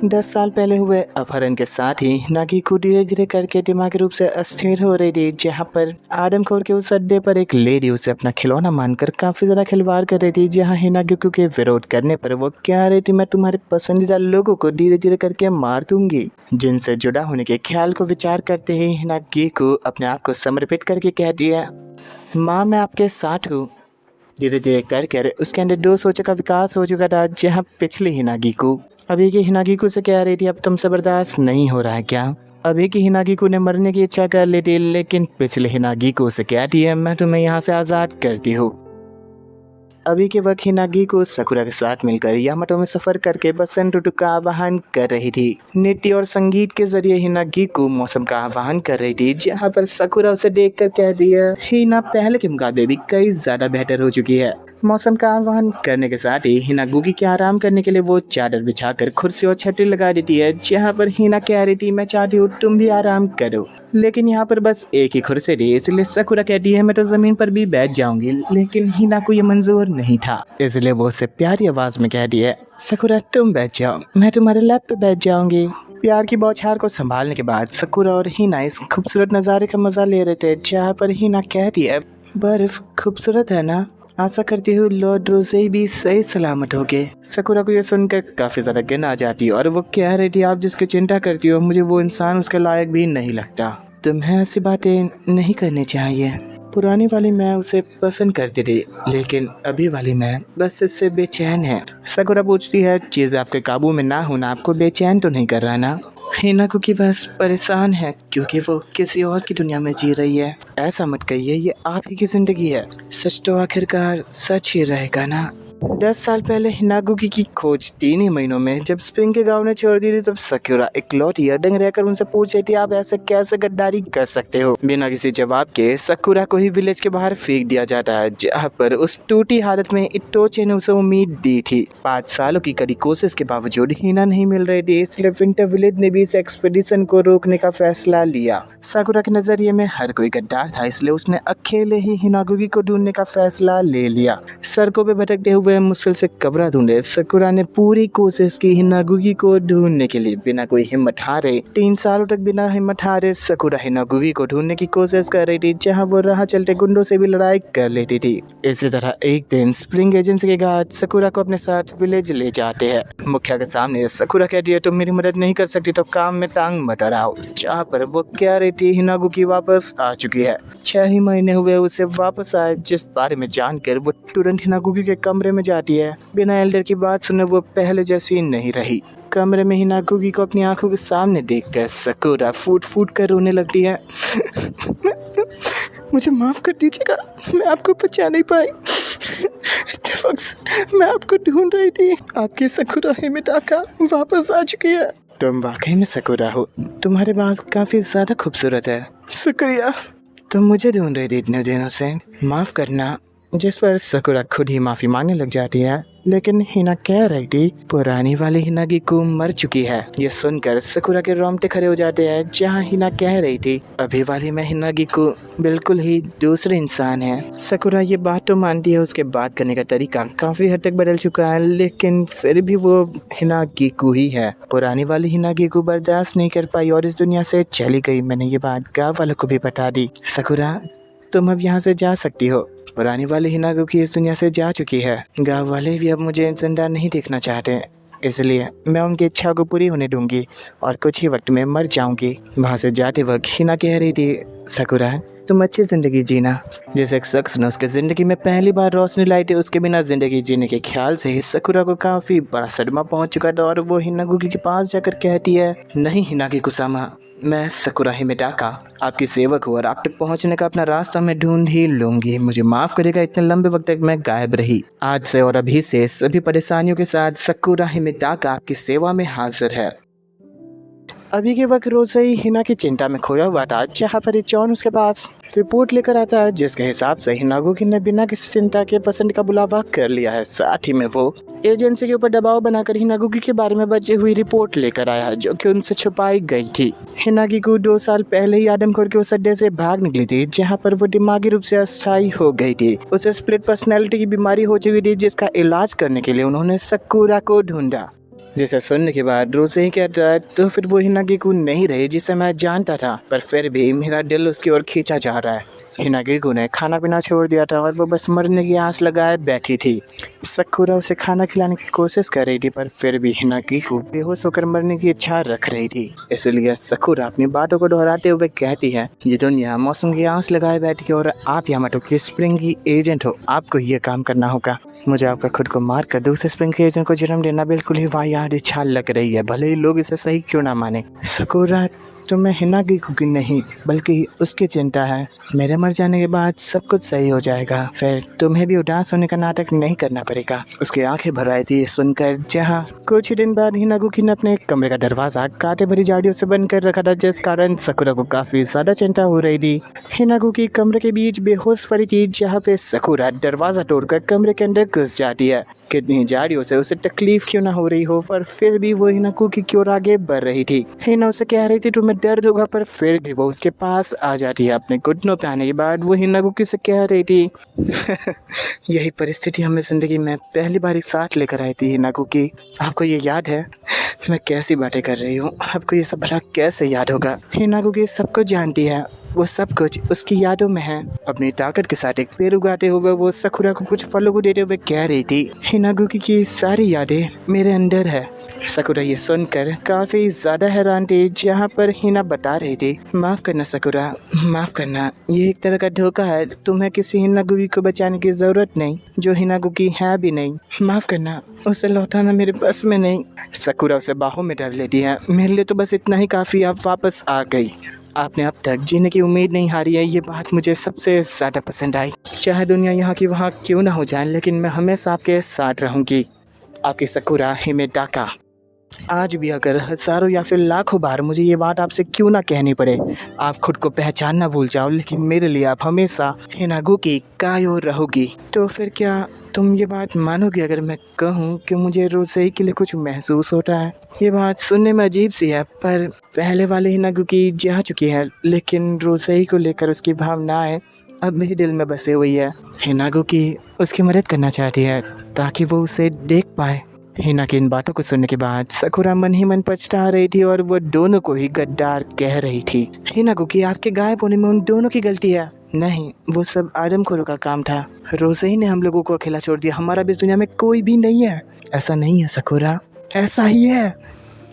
10 साल पहले हुए अपहरण के साथ ही नागिको धीरे धीरे करके दिमागी रूप से अस्थिर हो रही थी, जहाँ पर आदमखोर के उस अड्डे पर एक लेडी उसे अपना खिलौना मानकर काफी ज्यादा खिलवाड़ कर रही थी। जहाँ हिनागिको के विरोध करने पर वो कह रही थी, मैं तुम्हारे पसंदीदा लोगों को धीरे धीरे करके मार दूंगी। जिनसे जुड़ा होने के ख्याल को विचार करते ही हिनागिको अपने आप को समर्पित करके कह दिया, माँ मैं आपके साथ हूँ। धीरे धीरे कर उसके अंदर दो सोचों का विकास हो चुका था। जहाँ पिछली हिनागिको अभी की हिनागिको से कह रही थी, अब तुमसे बर्दाश्त नहीं हो रहा है क्या। अभी की हिनागिको ने मरने की इच्छा कर ली थी, लेकिन पिछले हिनागिको से कहती है, मैं तुम्हें यहाँ से आज़ाद करती हूँ। अभी के वक्त हिनागिको साकुरा के साथ मिलकर यामाटो में सफर करके बसंत ऋतु का आह्वान कर रही थी। नृत्य और संगीत के जरिए हिनागिको मौसम का आह्वान कर रही थी, जहाँ पर साकुरा उसे देखकर कह दिया, हिना पहले के मुकाबले भी कई ज्यादा बेहतर हो चुकी है। मौसम का आह्वान करने के साथ ही हिनागिको के आराम करने के लिए वो चादर बिछाकर कुर्सी और छतरी लगा देती है। जहाँ पर हिना कह रही थी, मैं चाहती हूँ तुम भी आराम करो, लेकिन यहाँ पर बस एक ही कुर्सी थी, इसलिए साकुरा कहती है, मैं तो जमीन पर भी बैठ जाऊंगी। लेकिन हिना को ये मंजूर नहीं था, इसलिए वो उसे प्यारी आवाज में कह दिया, साकुरा तुम बैठ जाओ, मैं तुम्हारे लैप पे बैठ जाऊंगी। प्यार की बौछार को संभालने के बाद साकुरा और हिना इस खूबसूरत नज़ारे का मजा ले रहे थे। जहाँ पर हिना कहती है, बर्फ खूबसूरत है ना, आशा करती हूँ लॉर्ड रोज़े भी सही सलामत हो गए। साकुरा को यह सुनकर काफी ज्यादा गिन आ जाती है और वो कह रही थी, आप जिसकी चिंता करती हो, मुझे वो इंसान उसके लायक भी नहीं लगता। तुम्हें ऐसी बातें नहीं करनी चाहिए। पुरानी वाली मैं उसे पसंद करती थी, लेकिन अभी वाली मैं बस इससे बेचैन है। साकुरा पूछती है, चीज़ आपके काबू में ना होना आपको बेचैन तो नहीं कर रहा ना। हिनाको की बस परेशान है क्योंकि वो किसी और की दुनिया में जी रही है। ऐसा मत कहिए, ये आप ही की जिंदगी है, सच तो आखिरकार सच ही रहेगा ना। 10 साल पहले हिनागिको की खोज 3 ही महीनों में जब स्प्रिंग के गांव ने छोड़ दी थी, तब साकुरा इकलौती अडंग रहकर उनसे पूछ रही थी, आप ऐसे कैसे गद्दारी कर सकते हो। बिना किसी जवाब के साकुरा को ही विलेज के बाहर फेंक दिया जाता है, जहाँ पर उस टूटी हालत में इटोचे ने उसे उम्मीद दी थी। 5 सालों की कड़ी कोशिश के बावजूद हिना नहीं मिल रही थी, इसलिए विंटर विलेज ने भी इस एक्सपीडिशन को रोकने का फैसला लिया। साकुरा के नजरिए में हर कोई गद्दार था, इसलिए उसने अकेले ही हिनागिको को ढूंढने का फैसला ले लिया। सड़कों पे भटकते हुए मुश्किल से कब्र ढूंढे साकुरा ने पूरी कोशिश की हिनागिको को ढूंढने के लिए। बिना कोई हिम्मत हारे 3 सालों तक बिना हिम्मत हारे साकुरा हिनागिको को ढूंढने की कोशिश कर रही थी, जहां वो राह चलते गुंडों से भी लड़ाई कर लेती थी। इसी तरह एक दिन स्प्रिंग एजेंसी के गार्ड साकुरा को अपने साथ विलेज ले जाते हैं। मुखिया के सामने साकुरा कहती है, तुम मेरी मदद नहीं कर सकती तो काम में टांग मत अड़ाओ। जहाँ पर वो कह रही थी हिनागिको वापस आ चुकी है। 6 ही महीने हुए उसे वापस आए, जिस बारे में जानकर वो तुरंत हिनागिको के कमरे में जाती है। बिना एल्डर की बात सुने वो पहले जैसी नहीं रही। कमरे में हिनागिको को अपनी आंखों के सामने देखकर साकुरा फूट फूट कर रोने लगती है। मुझे माफ कर दीजिएगा, मैं आपको बचा नहीं पाई। इत्तेफाक से मैं आपको ढूंढ रही थी। आपकी साकुरा हिमेटाका वापस आ चुकी है। तुम वाकई में साकुरा हो, तुम्हारे बाल काफी ज्यादा खूबसूरत है। शुक्रिया। तुम मुझे ढूंढ रही थी इतने दिनों से, माफ करना। जिस पर साकुरा खुद ही माफी मांगने लग जाती है, लेकिन हिना कह रही थी पुरानी वाली हिनागिको मर चुकी है। ये सुनकर साकुरा के रोंगटे खड़े हो जाते हैं, जहाँ हिना कह रही थी अभी वाली में हिनागिको बिल्कुल ही दूसरे इंसान है। साकुरा ये बात तो मानती है, उसके बात करने का तरीका काफी हद तक बदल चुका है, लेकिन फिर भी वो हिनागिको ही है। पुरानी वाली हिनागिको बर्दाश्त नहीं कर पाई और इस दुनिया से चली गई। मैंने ये बात गाँव वालों को भी बता दी। साकुरा तुम अब यहाँ से जा सकती हो। पुरानी वाली हिनागिको इस दुनिया से जा चुकी है। गांव वाले भी अब मुझे जिंदा नहीं देखना चाहते, इसलिए मैं उनकी इच्छा को पूरी होने दूंगी और कुछ ही वक्त में मर जाऊंगी। वहाँ से जाते वक्त हिना कह रही थी, साकुरा तुम अच्छी जिंदगी जीना। जैसे एक शख्स ने उसके जिंदगी में पहली बार रोशनी लाई थी, उसके बिना जिंदगी जीने के ख्याल से ही साकुरा को काफी बड़ा सदमा पहुंच चुका था और वो हिनागिको के पास जाकर कहती है, नहीं हिनागिको-सामा, मैं साकुरा हिमेटाका आपकी सेवक हूँ और आप तक पहुँचने का अपना रास्ता मैं ढूंढ ही लूंगी। मुझे माफ़ करेगा, इतने लंबे वक्त तक मैं गायब रही। आज से और अभी से सभी परेशानियों के साथ साकुरा हिमेटाका आपकी सेवा में हाजिर है। अभी के वक्त रोज़ई हिना की चिंता में खोया हुआ था, जहाँ पर जॉन उसके पास रिपोर्ट लेकर आता है, जिसके हिसाब से हिनागिको ने बिना किसी चिंता के पसंद का बुलावा कर लिया है। साथ ही में वो एजेंसी के ऊपर दबाव बनाकर हिनागिको के बारे में बची हुई रिपोर्ट लेकर आया है, जो कि उनसे छुपाई गई थी। हिनागिको 2 साल पहले ही आदमखोर के उस अड्डे से भाग निकली थी, जहाँ पर वो दिमागी रूप से अस्थायी हो गई थी। उसे स्प्लिट पर्सनैलिटी की बीमारी हो चुकी थी, जिसका इलाज करने के लिए उन्होंने साकुरा को ढूंढा। जिसे सुनने के बाद रोसे ही कहता है तो फिर वो हिनागिकू नहीं रही जिसे मैं जानता था, पर फिर भी मेरा दिल उसकी ओर खींचा जा रहा है। हिनागिकू ने खाना पीना छोड़ दिया था और वो बस मरने की आस लगाए बैठी थी। सकुरा उसे खाना खिलाने की कोशिश कर रही थी, पर फिर भी हिनागिकू बेहोश होकर मरने की इच्छा रख रही थी। इसलिए सकुरा अपनी बातों को दोहराते हुए कहती है, ये दुनिया मौसम की आस लगाए बैठी है और आप यामाटो की स्प्रिंग की एजेंट हो, आपको ये काम करना होगा। मुझे आपका खुद को मार कर दूसरे स्प्रिंग के एजेंट को जन्म देना बिल्कुल ही वाहियात इच्छा लग रही है, भले ही लोग इसे सही क्यों ना माने। सकुरा, तुम्हें हिनागिकू की नहीं बल्कि उसकी चिंता है। मेरे मर जाने के बाद सब कुछ सही हो जाएगा, फिर तुम्हें भी उदास होने का नाटक नहीं करना पड़ेगा। उसकी आंखें भर आई थी सुनकर। जहाँ कुछ ही दिन बाद हिनागिकू ने अपने कमरे का दरवाजा कांटे भरी झाड़ियों से बंद कर रखा था, जिस कारण सकुरा को काफी ज्यादा चिंता हो रही थी। हिनागिकू की कमरे के बीच बेहोश पड़ी थी, जहाँ पे सकुरा दरवाजा तोड़कर कमरे के अंदर घुस जाती है। कितनी झाड़ियों से उसे तकलीफ क्यों ना हो रही हो, पर फिर भी वो हिनागिकू की क्यों आगे बढ़ रही थी। हिना उसे कह रही थी तुम्हें दर्द होगा, पर फिर भी वो उसके पास आ जाती है। अपने घुटनों पे आने के बाद वो हिनागिकू से कह रही थी यही परिस्थिति हमें जिंदगी में पहली बार एक साथ लेकर आई थी हिनागिकू। आपको ये याद है? मैं कैसी बातें कर रही हूँ, आपको ये सब भला कैसे याद होगा? हिनागिकू सब कुछ जानती है, वो सब कुछ उसकी यादों में है। अपनी ताकत के साथ एक पेड़ उगाते हुए वो सकुरा को कुछ फलों को देते हुए कह रही थी, हिनागिकू की सारी यादें मेरे अंदर है। सकुरा ये सुनकर काफ़ी ज़्यादा हैरान थी, जहाँ पर हिना बता रही थी, माफ़ करना सकुरा, माफ़ करना, ये एक तरह का धोखा है। तुम्हें किसी हिनागिकू को बचाने की ज़रूरत नहीं, जो हिनागिकू है भी नहीं। माफ़ करना, उसे लौटाना मेरे बस में नहीं। सकुरा उसे बाहों में डाल लेती है। मेरे लिए तो बस इतना ही काफ़ी, आप वापस आ गई। आपने अब तक जीने की उम्मीद नहीं हारी है, ये बात मुझे सबसे ज़्यादा पसंद आई। चाहे दुनिया यहाँ की वहाँ क्यों ना हो जाए, लेकिन मैं हमेशा आपके साथ रहूँगी। आपकी सकुरा हिमेटाका। आज भी अगर हज़ारों या फिर लाखों बार मुझे ये बात आपसे क्यों ना कहनी पड़े, आप खुद को पहचानना भूल जाओ, लेकिन मेरे लिए आप हमेशा हिनागिकू की कायो रहोगी। तो फिर क्या तुम ये बात मानोगे अगर मैं कहूँ कि मुझे रोसेई के लिए कुछ महसूस होता है? ये बात सुनने में अजीब सी है, पर पहले वाले हिनागिकू जा चुकी है, लेकिन रोसेई को लेकर उसकी भावनाएं अब मेरे दिल में बसे हुई है। हिनागिकू उसकी मदद करना चाहती है ताकि वो उसे देख पाए। हिना की इन बातों को सुनने के बाद सकुरा मन ही मन पछता रही थी और वो दोनों को ही गद्दार कह रही थी। हिनागिकू आपके गायब होने में उन दोनों की गलती है। नहीं, वो सब आदमखोरों का काम था। रोसेई ने हम लोगों को अकेला छोड़ दिया, हमारा भी इस दुनिया में कोई भी नहीं है। ऐसा नहीं है सकुरा, ऐसा ही है।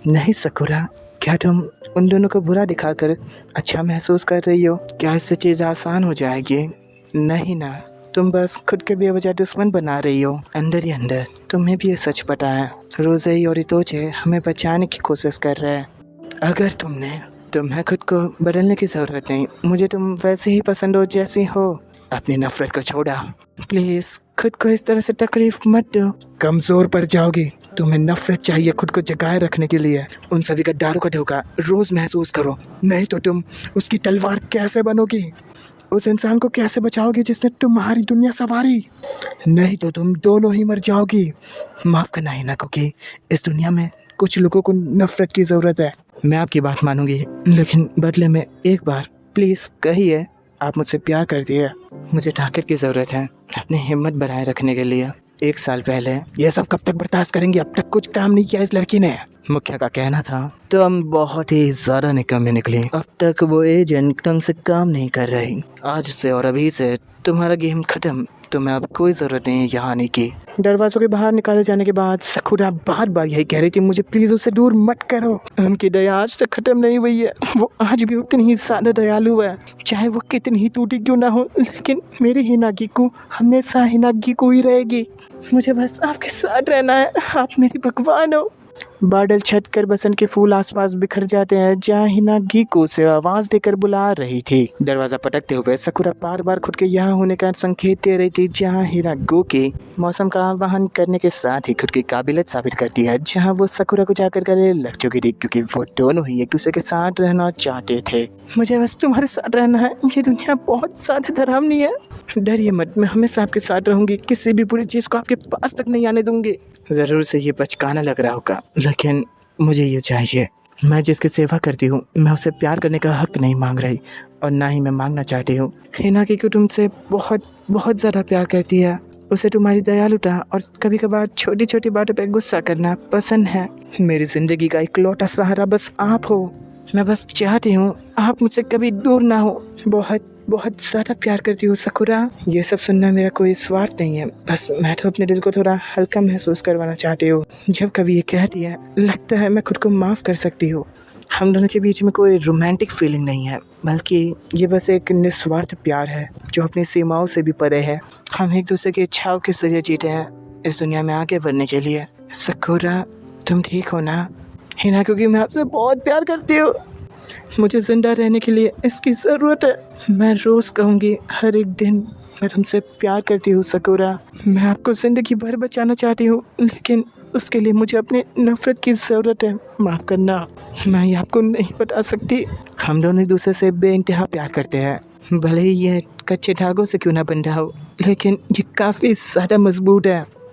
नहीं सकुरा, क्या तुम उन दोनों को बुरा दिखाकर अच्छा महसूस कर रही हो? क्या इससे चीज़ आसान हो जाएगी? नहीं ना, तुम बस खुद के बेवजह दुश्मन बना रही हो अंदर ही अंदर। तुम्हें भी ये सच पता है, रोसेई और इतोचे हमें बचाने की कोशिश कर रहे हैं। अगर तुम्हें खुद को बदलने की ज़रूरत नहीं, मुझे तुम वैसे ही पसंद हो जैसी हो। अपनी नफरत को छोड़ा, प्लीज़ खुद को इस तरह से तकलीफ मत दो, कमज़ोर पड़ जाओगी। तुम्हें नफरत चाहिए खुद को जगाए रखने के लिए। उन सभी गद्दारों का धोखा रोज़ महसूस करो, नहीं तो तुम उसकी तलवार कैसे बनोगी? उस इंसान को कैसे बचाओगी जिसने तुम्हारी दुनिया संवारी? नहीं तो तुम दोनों ही मर जाओगी। माफ़ करना हिनागिकू, इस दुनिया में कुछ लोगों को नफरत की ज़रूरत है। मैं आपकी बात मानूंगी, लेकिन बदले में एक बार प्लीज़ कहिए आप मुझसे प्यार करती है। मुझे ताकत की ज़रूरत है अपनी हिम्मत बनाए रखने के लिए। 1 साल पहले ये सब कब तक बर्दाश्त करेंगे? अब तक कुछ काम नहीं किया इस लड़की ने। मुखिया का कहना था तो हम बहुत ही ज़्यादा निकम्मे निकली। अब तक वो एजेंट ढंग से काम नहीं कर रही। आज से और अभी से तुम्हारा गेम खत्म, तुम्हें अब कोई ज़रूरत नहीं है यहाँ आने की। दरवाज़ों के बाहर निकाले जाने के बाद सकुरा बार बार यही कह रही थी, मुझे प्लीज़ उससे दूर मत करो। उनकी दया आज से ख़त्म नहीं हुई है, वो आज भी उतनी ही ज़्यादा दयालु है, चाहे वो कितनी ही टूटी क्यों ना हो। लेकिन मेरी हिनागिकू हमेशा हिनागिकू ही रहेगी। मुझे बस आपके साथ रहना है, आप मेरी भगवान हो। बादल छत कर बसंत के फूल आसपास बिखर जाते हैं, जहाँ हिनागिकू से आवाज देकर बुला रही थी। दरवाजा पटकते हुए सकुरा बार बार खुद के यहाँ होने का संकेत दे रही थी, जहाँ हिनागिकू मौसम का आह्वान करने के साथ ही खुद की काबिलियत साबित करती है, जहाँ वो सकुरा को जाकर गले लग चुकी थी, क्योंकि वो दोनों ही एक दूसरे के साथ रहना चाहते थे। मुझे बस तुम्हारे साथ रहना है, ये दुनिया बहुत ज्यादा डरावनी है। डरिए मत, मैं हमेशा आपके साथ रहूंगी, किसी भी बुरी चीज को आपके पास तक नहीं आने दूंगी। ज़रूर से ये बचकाना लग रहा होगा, लेकिन मुझे ये चाहिए। मैं जिसकी सेवा करती हूँ, मैं उससे प्यार करने का हक नहीं मांग रही, और ना ही मैं मांगना चाहती हूँ। हिनागिकू तुमसे बहुत बहुत ज़्यादा प्यार करती है, उसे तुम्हारी दयालुता और कभी कभार छोटी छोटी बातों पे गुस्सा करना पसंद है। मेरी ज़िंदगी का इकलौता सहारा बस आप हो। मैं बस चाहती हूँ आप मुझसे कभी दूर ना हो। बहुत बहुत ज़्यादा प्यार करती हूँ सकुरा। ये सब सुनना मेरा कोई स्वार्थ नहीं है, बस मैं तो अपने दिल को थोड़ा हल्का महसूस करवाना चाहती हूँ। जब कभी ये कहती है लगता है मैं खुद को माफ़ कर सकती हूँ। हम दोनों के बीच में कोई रोमांटिक फीलिंग नहीं है, बल्कि ये बस एक निस्वार्थ प्यार है जो अपनी सीमाओं से भी परे है। हम एक दूसरे की इच्छाओं के जरिए जीते हैं इस दुनिया में आगे बढ़ने के लिए। सकुरा तुम ठीक हो ना? हिना, क्योंकि मैं आपसे बहुत प्यार करती हूँ। मुझे ज़िंदा रहने के लिए इसकी ज़रूरत है। मैं रोज़ कहूँगी, हर एक दिन मैं तुमसे प्यार करती हूँ सकुरा। मैं आपको ज़िंदगी भर बचाना चाहती हूँ, लेकिन उसके लिए मुझे अपनी नफ़रत की ज़रूरत है। माफ़ करना, मैं ये आपको नहीं बता सकती। हम दोनों एक दूसरे से बेइंतहा प्यार करते हैं, भले ही ये कच्चे धागों से क्यों ना बंधा हो, लेकिन ये काफ़ी ज़्यादा मजबूत है।